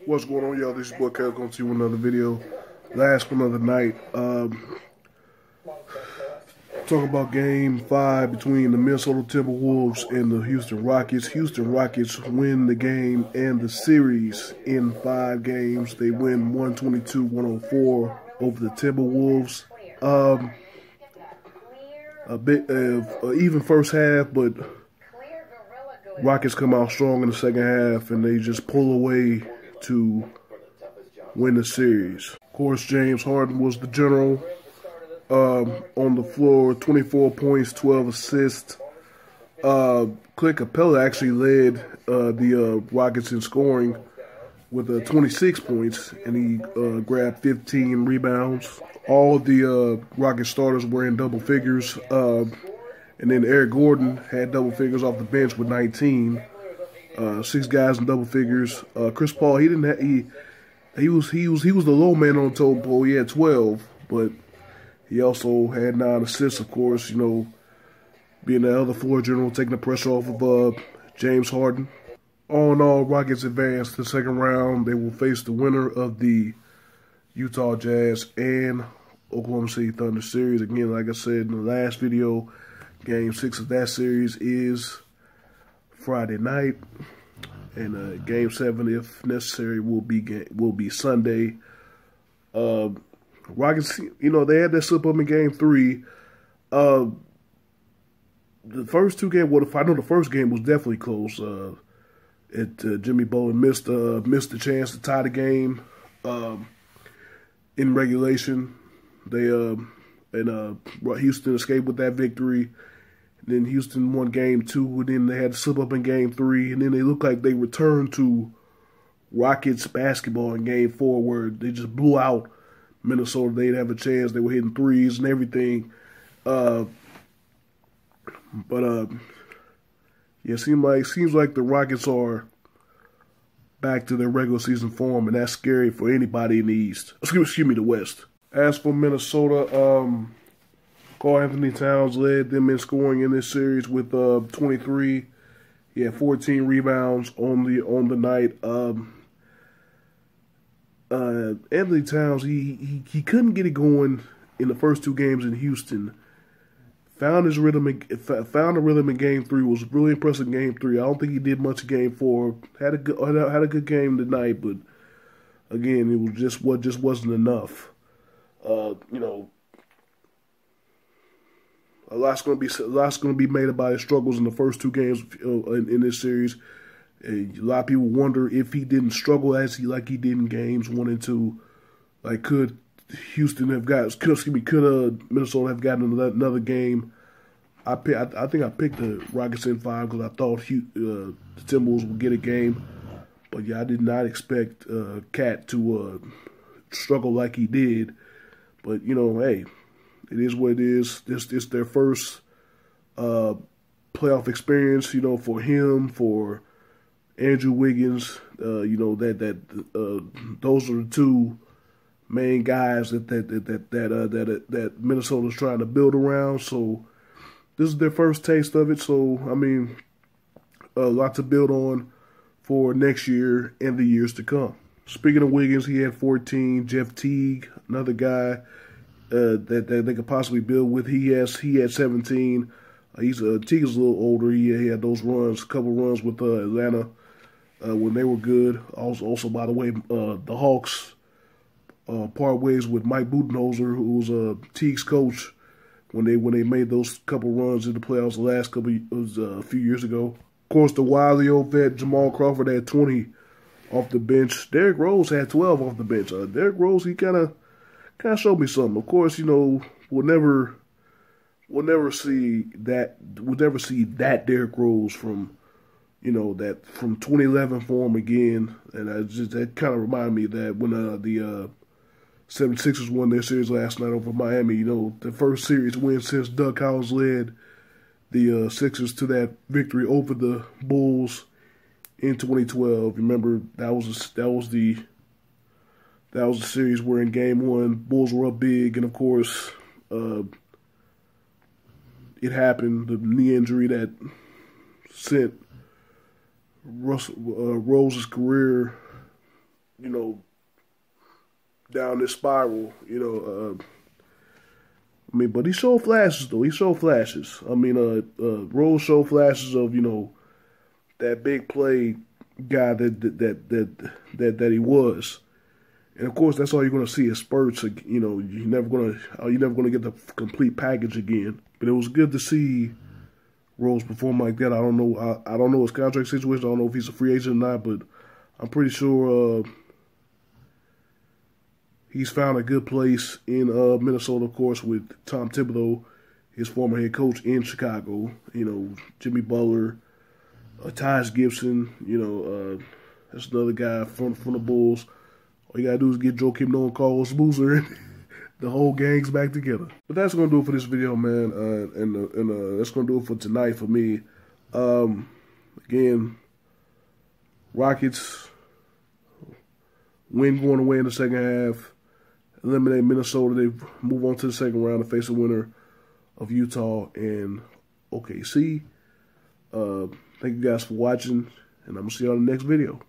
What's going on, y'all? This is your boy Kev coming to you with another video. Last one of the night. Talking about Game 5 between the Minnesota Timberwolves and the Houston Rockets. Houston Rockets win the game and the series in 5 games. They win 122-104 over the Timberwolves. A bit of even first half, but Rockets come out strong in the second half, and they just pull away to win the series. Of course, James Harden was the general on the floor, 24 points, 12 assists. Clint Capella actually led the Rockets in scoring with 26 points, and he grabbed 15 rebounds. All of the Rocket starters were in double figures, and then Eric Gordon had double figures off the bench with 19. 6 guys in double figures. Chris Paul, he didn't have, he was the low man on the totem pole. He had 12, but he also had 9 assists. Of course, you know, being the other floor general, taking the pressure off of James Harden. All in all, Rockets advanced to the second round. They will face the winner of the Utah Jazz and Oklahoma City Thunder series. Again, like I said in the last video, Game 6 of that series is Friday night, and Game 7, if necessary, will be Sunday. Rockets, you know, they had that slip up in Game 3. The first 2 games, well, I know the first game was definitely close. Jimmy Butler missed the chance to tie the game in regulation. Houston escaped with that victory. Then Houston won Game 2, and then they had to slip up in Game 3, and then they looked like they returned to Rockets basketball in Game 4, where they just blew out Minnesota. They didn't have a chance. They were hitting threes and everything. Yeah, seems like the Rockets are back to their regular season form, and that's scary for anybody in the East. Excuse me, the West. As for Minnesota, Karl-Anthony Towns led them in scoring in this series with 23. He had 14 rebounds on the night. Anthony Towns, he couldn't get it going in the first 2 games in Houston. Found his rhythm. Found a rhythm in Game 3. Was really impressive in Game 3. I don't think he did much in Game 4. Had a good game tonight, but again, it was just wasn't enough. You know, a lot's going to be made about his struggles in the first 2 games in this series. A lot of people wonder if he didn't struggle like he did in games 1 and 2. Like, could Minnesota have gotten another game? I think I picked the Rockets in 5 because I thought the Timberwolves would get a game. But yeah, I did not expect Cat to struggle like he did. But you know, hey, it is what it is. This is their first playoff experience. You know, for him, for Andrew Wiggins. You know those are the 2 main guys that Minnesota's trying to build around. So this is their first taste of it. So I mean, a lot to build on for next year and the years to come. Speaking of Wiggins, he had 14. Jeff Teague, another guy that they could possibly build with, he had 17. Teague is a little older. He had those runs, a couple runs with Atlanta when they were good. Also, by the way, the Hawks part ways with Mike Budenholzer, who was Teague's coach when they made those couple runs in the playoffs the last a few years ago. Of course, the wily old vet Jamal Crawford had 20 off the bench. Derrick Rose had 12 off the bench. Derrick Rose, he kind of showed me something. Of course, you know, we'll never see that Derrick Rose from 2011 form again. And that kind of reminded me of that when the 76ers won their series last night over Miami. You know, the first series win since Doug Collins led the Sixers to that victory over the Bulls in 2012. Remember, that was the series where in Game 1, Bulls were up big, and of course, it happened. The knee injury that sent Rose's career you know, down this spiral, I mean, but he showed flashes though. He showed flashes. I mean, Rose showed flashes of, that big play guy that he was. And of course, that's all you're gonna see is spurts. You're never gonna get the complete package again. But it was good to see Rose perform like that. I don't know his contract situation. I don't know if he's a free agent or not, but I'm pretty sure he's found a good place in Minnesota, of course, with Tom Thibodeau, his former head coach in Chicago. Jimmy Butler, Taj Gibson. That's another guy from the Bulls. All you gotta do is get Joakim Noah and Carlos Boozer, and the whole gang's back together. But that's gonna do it for this video, man. And that's gonna do it for tonight for me. Again, Rockets win going away in the second half. Eliminate Minnesota. They move on to the second round to face the winner of Utah and OKC. Thank you guys for watching, and I'm gonna see you on the next video.